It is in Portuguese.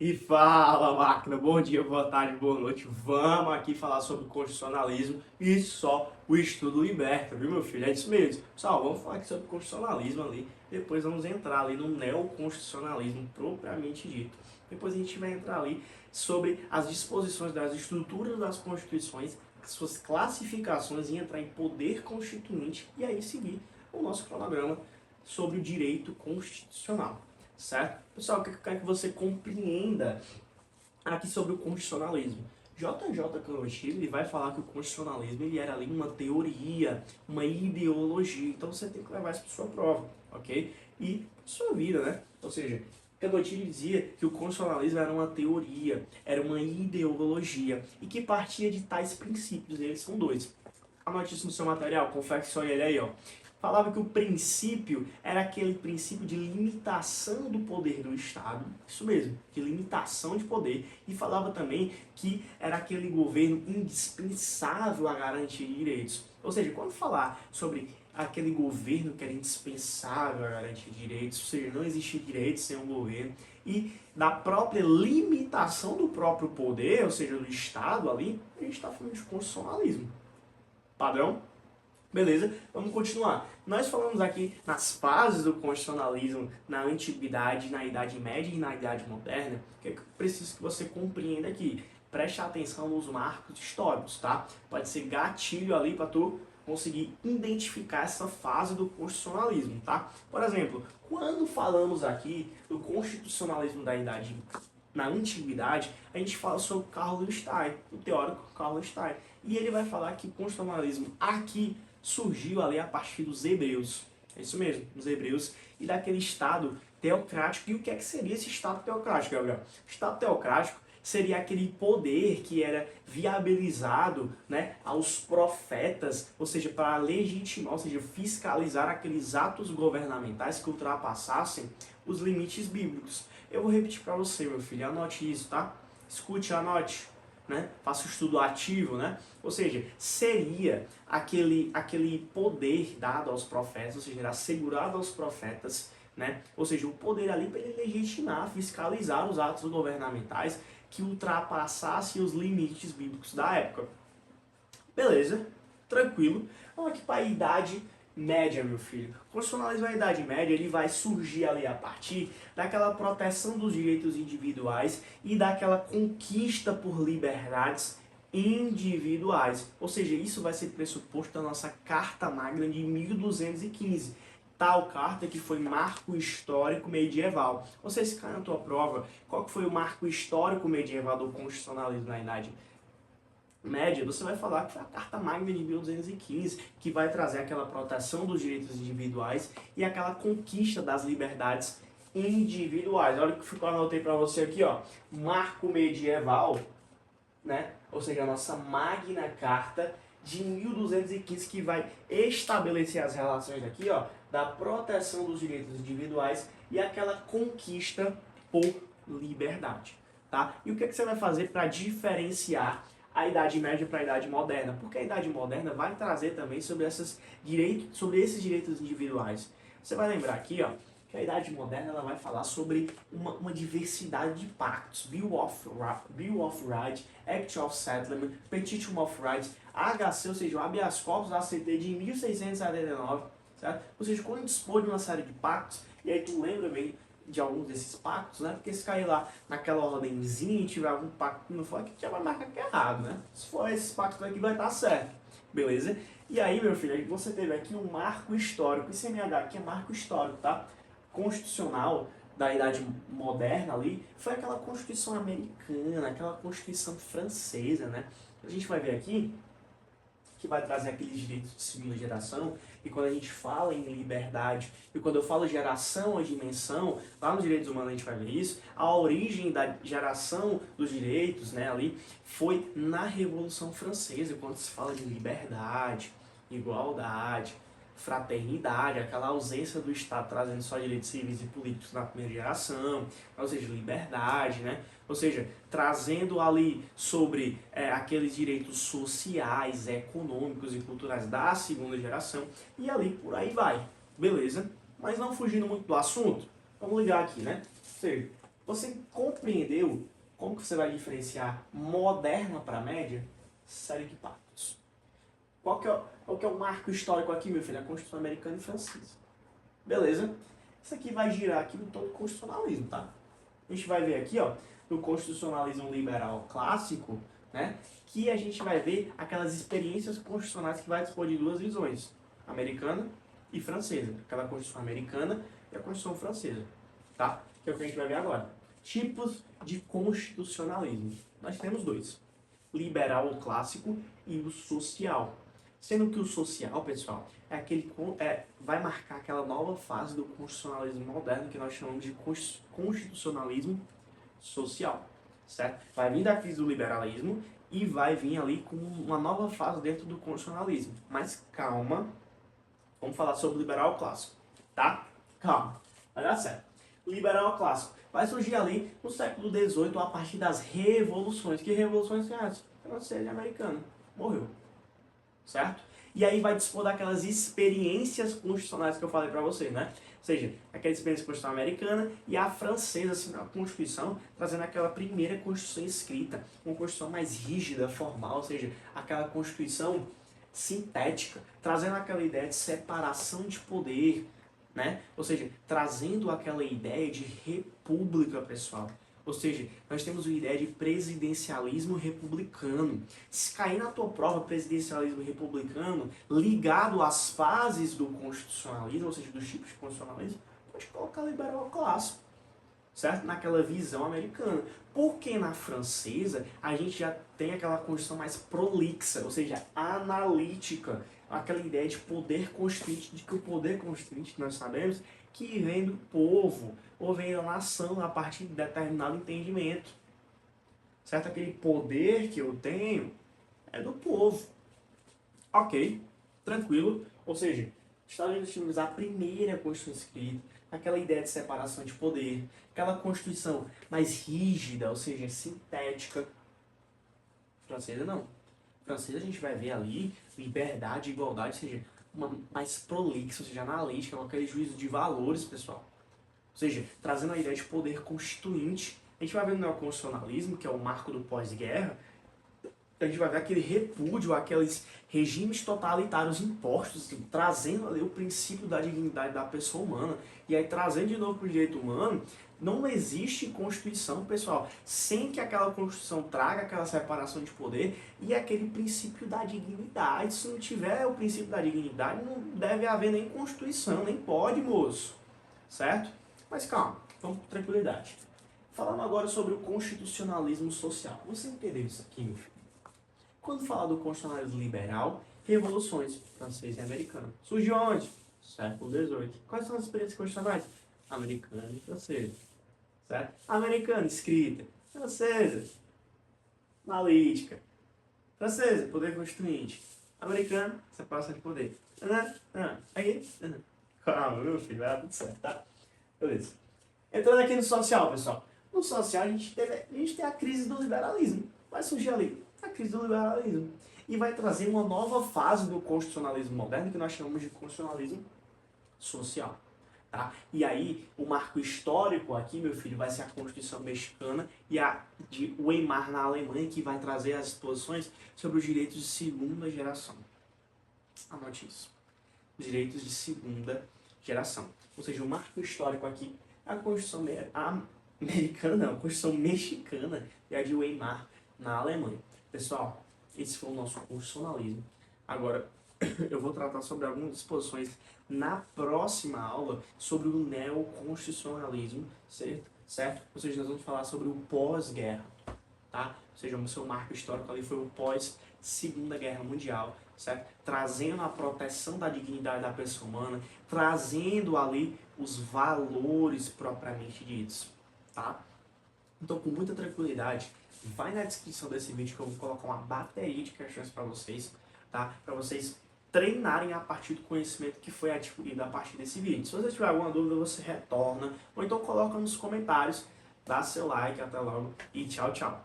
E fala, máquina, bom dia, boa tarde, boa noite. Vamos aqui falar sobre constitucionalismo e só o estudo liberta, viu, meu filho? É isso mesmo. Pessoal, vamos falar aqui sobre constitucionalismo ali, depois vamos entrar ali no neoconstitucionalismo propriamente dito. Depois a gente vai entrar ali sobre as disposições das estruturas das constituições, suas classificações e entrar em poder constituinte e aí seguir o nosso cronograma sobre o direito constitucional. Certo? Pessoal, o que eu quero que você compreenda aqui sobre o constitucionalismo? J.J. Canottillo ele vai falar que o constitucionalismo ele era ali uma teoria, uma ideologia. Então você tem que levar isso para sua prova, ok? E sua vida, né? Ou seja, Canottillo dizia que o constitucionalismo era uma teoria, era uma ideologia e que partia de tais princípios. Eles são dois. Anote isso no seu material, confeccione ele aí, ó. Falava que o princípio era aquele princípio de limitação do poder do Estado, isso mesmo, de limitação de poder, e falava também que era aquele governo indispensável a garantir direitos. Ou seja, quando falar sobre aquele governo que era indispensável a garantir direitos, ou seja, não existia direito sem um governo, e da própria limitação do próprio poder, ou seja, do Estado ali, a gente está falando de constitucionalismo. Padrão? Beleza, vamos continuar. Nós falamos aqui nas fases do constitucionalismo na antiguidade, na Idade Média e na Idade Moderna. O que eu preciso que você compreenda aqui? Preste atenção nos marcos históricos, tá? Pode ser gatilho ali para tu conseguir identificar essa fase do constitucionalismo, tá? Por exemplo, quando falamos aqui do constitucionalismo da Idade na antiguidade, a gente fala sobre Carl Stein, o teórico Carl Stein. E ele vai falar que o constitucionalismo aqui surgiu ali a partir dos hebreus. É isso mesmo, dos hebreus e daquele Estado teocrático. E o que é que seria esse Estado teocrático, Gabriel? O Estado teocrático seria aquele poder que era viabilizado, né, aos profetas, ou seja, para legitimar, ou seja, fiscalizar aqueles atos governamentais que ultrapassassem os limites bíblicos. Eu vou repetir para você, meu filho, anote isso, tá? Escute, anote. Né? Faça o estudo ativo, né? Ou seja, seria aquele poder dado aos profetas, ou seja, era assegurado aos profetas, né? Ou seja, o poder ali para ele legitimar, fiscalizar os atos governamentais que ultrapassassem os limites bíblicos da época. Beleza, tranquilo. Vamos aqui para a Idade Média, meu filho. O constitucionalismo da Idade Média ele vai surgir ali a partir daquela proteção dos direitos individuais e daquela conquista por liberdades individuais. Ou seja, isso vai ser pressuposto da nossa Carta Magna de 1215. Tal carta que foi marco histórico medieval. Você se cai na tua prova, qual que foi o marco histórico medieval do constitucionalismo na Idade Média, você vai falar que foi a Carta Magna de 1215, que vai trazer aquela proteção dos direitos individuais e aquela conquista das liberdades individuais. Olha o que eu anotei para você aqui, ó. Marco medieval, né? Ou seja, a nossa Magna Carta de 1215, que vai estabelecer as relações aqui, ó, da proteção dos direitos individuais e aquela conquista por liberdade, tá? E o que você vai fazer para diferenciar a Idade Média para a Idade Moderna? Porque a Idade Moderna vai trazer também sobre esses direitos individuais. Você vai lembrar aqui, ó, que a Idade Moderna ela vai falar sobre uma diversidade de pactos. Bill of Rights, Act of Settlement, Petition of Rights, HC, ou seja, o habeas corpus ACT de 1679, certo? Ou seja, quando dispõe de uma série de pactos, e aí tu lembra bem de alguns desses pactos, né? Porque se cair lá naquela ordenzinha e tiver algum pacto que não for, aqui já vai marcar que é errado, né? Se for esses pactos aqui, vai estar certo. Beleza? E aí, meu filho, você teve aqui um marco histórico. Esse MH aqui é marco histórico, tá? Constitucional da Idade Moderna ali, foi aquela Constituição americana, aquela Constituição francesa, né? A gente vai ver aqui que vai trazer aqueles direitos de segunda geração, e quando a gente fala em liberdade, e quando eu falo geração ou dimensão, lá nos direitos humanos a gente vai ver isso, a origem da geração dos direitos, né, ali, foi na Revolução Francesa, quando se fala de liberdade, igualdade, fraternidade, aquela ausência do Estado trazendo só direitos civis e políticos na primeira geração, ou seja, liberdade, né? Ou seja, trazendo ali sobre aqueles direitos sociais, econômicos e culturais da segunda geração, e ali por aí vai, beleza? Mas não fugindo muito do assunto, vamos ligar aqui, né? Ou seja, Você compreendeu como que você vai diferenciar moderna para média? Série de pactos. Qual que é o marco histórico aqui, meu filho? A Constituição Americana e Francesa. Beleza? Isso aqui vai girar aqui no todo constitucionalismo, tá? A gente vai ver aqui, ó, no constitucionalismo liberal clássico, né, que a gente vai ver aquelas experiências constitucionais que vai dispor de duas visões, americana e francesa. Aquela Constituição americana e a Constituição francesa, tá? Que é o que a gente vai ver agora. Tipos de constitucionalismo. Nós temos dois, liberal ou clássico e o social. Sendo que o social, pessoal, é aquele vai marcar aquela nova fase do constitucionalismo moderno que nós chamamos de constitucionalismo social, certo? Vai vir da crise do liberalismo e vai vir ali com uma nova fase dentro do constitucionalismo. Mas calma, vamos falar sobre o liberal clássico, tá? Calma, vai dar certo. O liberal clássico vai surgir ali no século XVIII a partir das revoluções. Que revoluções são essas? Francesa e americana. Morreu. Certo? E aí vai dispor daquelas experiências constitucionais que eu falei para você, né? Ou seja, aquela experiência constitucional americana e a francesa, assim, a Constituição, trazendo aquela primeira Constituição escrita, uma Constituição mais rígida, formal, ou seja, aquela Constituição sintética, trazendo aquela ideia de separação de poder, né? Ou seja, trazendo aquela ideia de república, pessoal. Ou seja, nós temos uma ideia de presidencialismo republicano. Se cair na tua prova presidencialismo republicano, ligado às fases do constitucionalismo, ou seja, dos tipos de constitucionalismo, pode colocar liberal clássico, certo? Naquela visão americana. Porque na francesa, a gente já tem aquela Constituição mais prolixa, ou seja, analítica. Aquela ideia de poder constituinte, de que o poder constituinte, nós sabemos, que vem do povo, ou vem da nação a partir de determinado entendimento. Certo? Aquele poder que eu tenho é do povo. Ok, tranquilo. Ou seja, Estados Unidos tivemos a primeira Constituição escrita, aquela ideia de separação de poder, aquela Constituição mais rígida, ou seja, sintética. Francesa não. Francesa a gente vai ver ali liberdade, igualdade, ou seja, uma mais prolixa, ou seja, analítica, com aquele juízo de valores, pessoal. Ou seja, trazendo a ideia de poder constituinte. A gente vai ver no neoconstitucionalismo, que é o marco do pós-guerra, a gente vai ver aquele repúdio àqueles regimes totalitários impostos, trazendo ali o princípio da dignidade da pessoa humana. E aí, trazendo de novo para o direito humano, não existe Constituição, pessoal, sem que aquela Constituição traga aquela separação de poder e aquele princípio da dignidade. Se não tiver o princípio da dignidade, não deve haver nem Constituição, nem pode, moço. Certo? Mas calma, vamos com tranquilidade. Falando agora sobre o constitucionalismo social. Você entendeu isso aqui, meu filho? Quando falar do constitucionalismo liberal, revoluções francesa e americana. Surgiu onde? Século XVIII. Quais são as experiências constitucionais? Americana e francesa. Certo? Americana, escrita. Francesa, analítica. Francesa, poder constituinte. Americana, separação de poder. Aí, calma, meu filho, vai dar tudo certo, tá? Beleza. Entrando aqui no social, pessoal. No social, a gente tem a crise do liberalismo. Vai surgir ali a crise do liberalismo. E vai trazer uma nova fase do constitucionalismo moderno, que nós chamamos de constitucionalismo social. Tá? E aí, o marco histórico aqui, meu filho, vai ser a Constituição mexicana e a de Weimar na Alemanha, que vai trazer as disposições sobre os direitos de segunda geração. Anote isso. Os direitos de segunda geração. Ou seja, o marco histórico aqui é a Constituição americana, não, a Constituição mexicana e a de Weimar na Alemanha. Pessoal, esse foi o nosso constitucionalismo. Agora, eu vou tratar sobre algumas disposições na próxima aula sobre o neoconstitucionalismo, certo? Ou seja, nós vamos falar sobre o pós-guerra, tá? Ou seja, o seu marco histórico ali foi o pós-Segunda Guerra Mundial, certo? Trazendo a proteção da dignidade da pessoa humana, trazendo ali os valores propriamente ditos, tá? Então, com muita tranquilidade, vai na descrição desse vídeo que eu vou colocar uma bateria de questões para vocês, tá? Para vocês treinarem a partir do conhecimento que foi adquirido a partir desse vídeo. Se você tiver alguma dúvida, você retorna, ou então coloca nos comentários, dá seu like, até logo e tchau, tchau.